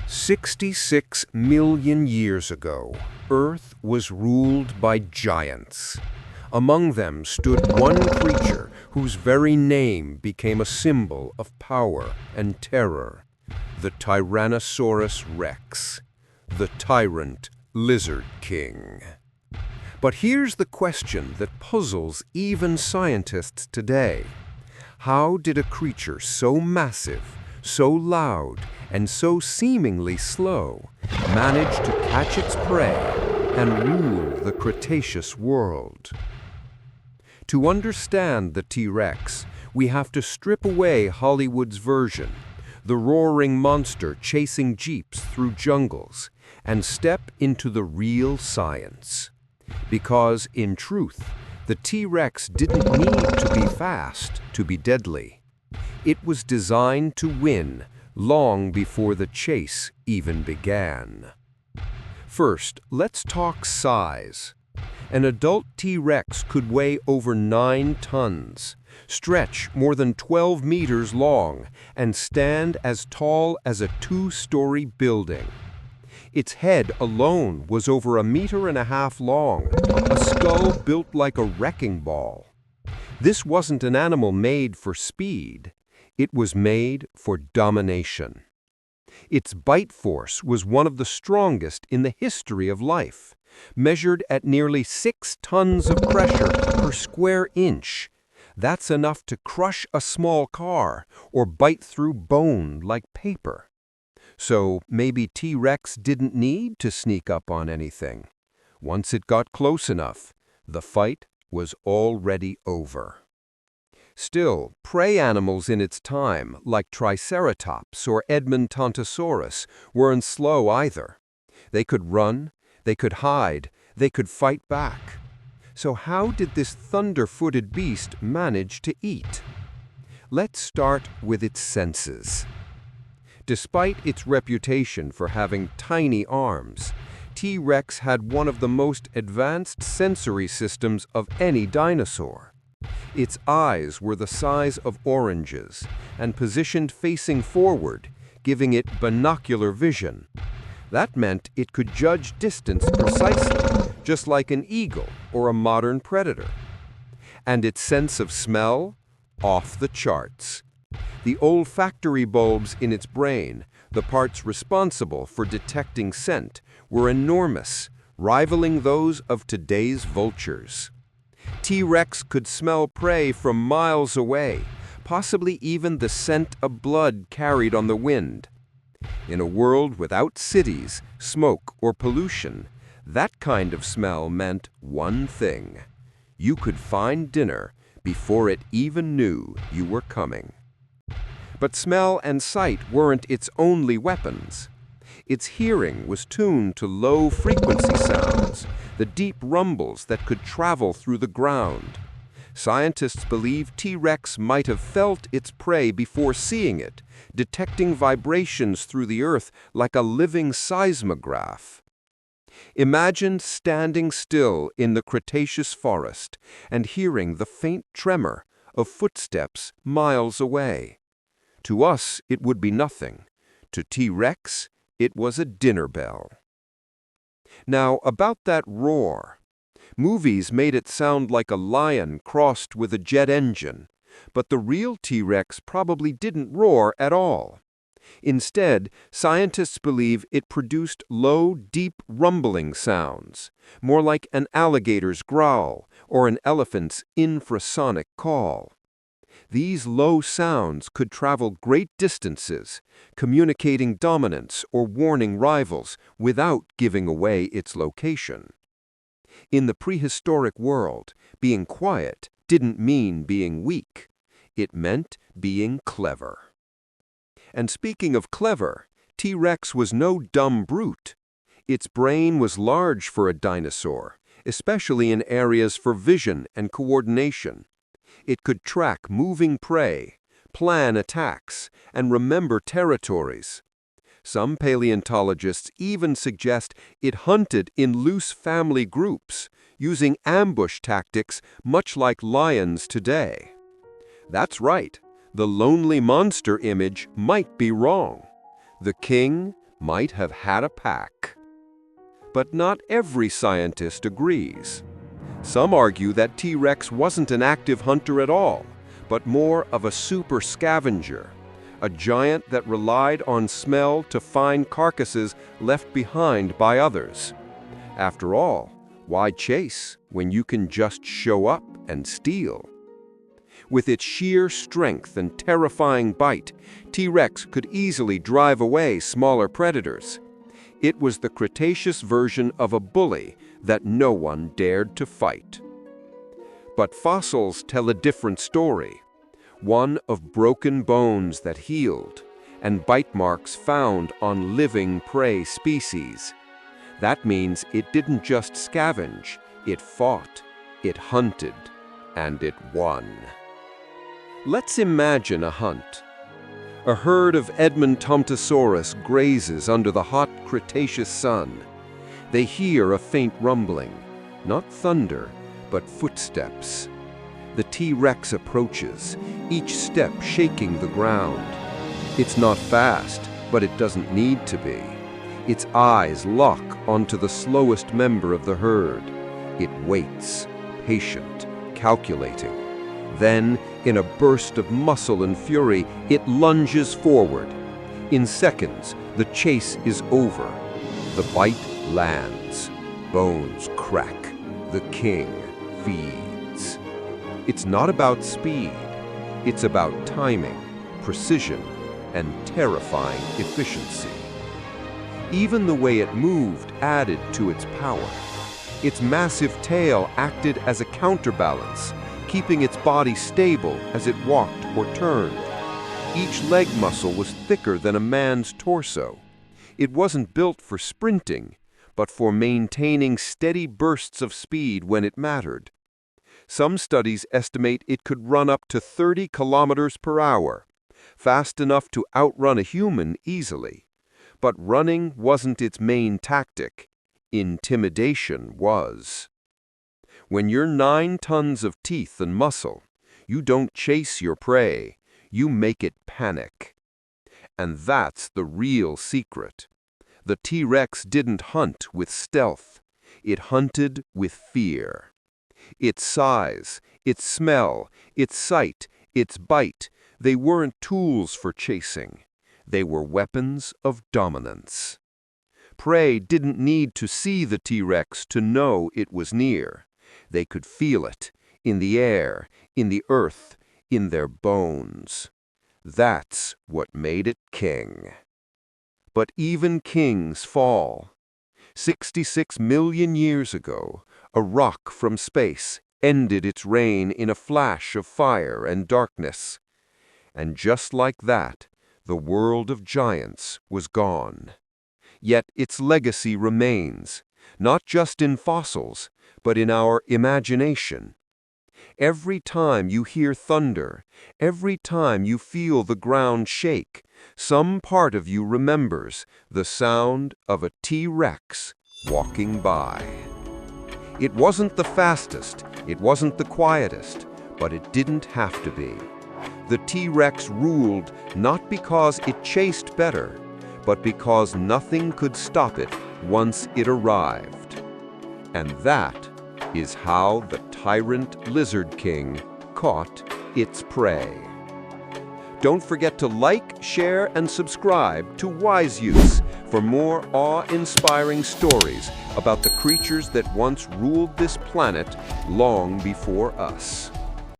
66 million years ago, Earth was ruled by giants. Among them stood one creature whose very name became a symbol of power and terror, the Tyrannosaurus Rex, the tyrant lizard king. But here's the question that puzzles even scientists today. How did a creature so massive, so loud, and so seemingly slow manage to catch its prey and rule the Cretaceous world? To understand the T-Rex, we have to strip away Hollywood's version, the roaring monster chasing jeeps through jungles, and step into the real science. Because, in truth, the T-Rex didn't need to be fast to be deadly. It was designed to win long before the chase even began. First, let's talk size. An adult T-Rex could weigh over 9 tons, stretch more than 12 meters long, and stand as tall as a 2-story building. Its head alone was over 1.5 meters long, a skull built like a wrecking ball. This wasn't an animal made for speed. It was made for domination. Its bite force was one of the strongest in the history of life, measured at nearly 6 tons of pressure per square inch. That's enough to crush a small car or bite through bone like paper. So maybe T-Rex didn't need to sneak up on anything. Once it got close enough, the fight was already over. Still, prey animals in its time, like Triceratops or Edmontontosaurus, weren't slow either. They could run, they could hide, they could fight back. So how did this thunder-footed beast manage to eat? Let's start with its senses. Despite its reputation for having tiny arms, T-Rex had one of the most advanced sensory systems of any dinosaur. Its eyes were the size of oranges and positioned facing forward, giving it binocular vision. That meant it could judge distance precisely, just like an eagle or a modern predator. And its sense of smell? Off the charts. The olfactory bulbs in its brain, the parts responsible for detecting scent, were enormous, rivaling those of today's vultures. T-Rex could smell prey from miles away, possibly even the scent of blood carried on the wind. In a world without cities, smoke, or pollution, that kind of smell meant one thing: you could find dinner before it even knew you were coming. But smell and sight weren't its only weapons. Its hearing was tuned to low-frequency sounds, the deep rumbles that could travel through the ground. Scientists believe T-Rex might have felt its prey before seeing it, detecting vibrations through the earth like a living seismograph. Imagine standing still in the Cretaceous forest and hearing the faint tremor of footsteps miles away. To us, it would be nothing. To T-Rex, it was a dinner bell. Now, about that roar. Movies made it sound like a lion crossed with a jet engine, but the real T-Rex probably didn't roar at all. Instead, scientists believe it produced low, deep rumbling sounds, more like an alligator's growl or an elephant's infrasonic call. These low sounds could travel great distances, communicating dominance or warning rivals without giving away its location. In the prehistoric world, being quiet didn't mean being weak. It meant being clever. And speaking of clever, T-Rex was no dumb brute. Its brain was large for a dinosaur, especially in areas for vision and coordination. It could track moving prey, plan attacks, and remember territories. Some paleontologists even suggest it hunted in loose family groups, using ambush tactics much like lions today. That's right, the lonely monster image might be wrong. The king, might have had a pack. But not every scientist agrees. Some argue that T-Rex wasn't an active hunter at all, but more of a super scavenger, a giant that relied on smell to find carcasses left behind by others. After all, why chase when you can just show up and steal? With its sheer strength and terrifying bite, T-Rex could easily drive away smaller predators. It was the Cretaceous version of a bully that no one dared to fight. But fossils tell a different story, one of broken bones that healed and bite marks found on living prey species. That means it didn't just scavenge, it fought, it hunted, and it won. Let's imagine a hunt. A herd of Edmontontosaurus grazes under the hot Cretaceous sun. They hear a faint rumbling, not thunder, but footsteps. The T-Rex approaches, each step shaking the ground. It's not fast, but it doesn't need to be. Its eyes lock onto the slowest member of the herd. It waits, patient, calculating. Then, in a burst of muscle and fury, it lunges forward. In seconds, the chase is over. The bite lands. Bones crack. The king feeds. It's not about speed. It's about timing, precision, and terrifying efficiency. Even the way it moved added to its power. Its massive tail acted as a counterbalance, keeping its body stable as it walked or turned. Each leg muscle was thicker than a man's torso. It wasn't built for sprinting, but for maintaining steady bursts of speed when it mattered. Some studies estimate it could run up to 30 kilometers per hour, fast enough to outrun a human easily. But running wasn't its main tactic. Intimidation was. When you're 9 tons of teeth and muscle, you don't chase your prey, you make it panic. And that's the real secret. The T-Rex didn't hunt with stealth, it hunted with fear. Its size, its smell, its sight, its bite, they weren't tools for chasing. They were weapons of dominance. Prey didn't need to see the T-Rex to know it was near. They could feel it, in the air, in the earth, in their bones. That's what made it king. But even kings fall. 66 million years ago, a rock from space ended its reign in a flash of fire and darkness. And just like that, the world of giants was gone. Yet its legacy remains, not just in fossils, but in our imagination. Every time you hear thunder, every time you feel the ground shake, some part of you remembers the sound of a T-Rex walking by. It wasn't the fastest, it wasn't the quietest, but it didn't have to be. The T-Rex ruled not because it chased better, but because nothing could stop it once it arrived. And that is how the tyrant lizard king caught its prey. Don't forget to like, share, and subscribe to WiseUse for more awe-inspiring stories about the creatures that once ruled this planet long before us.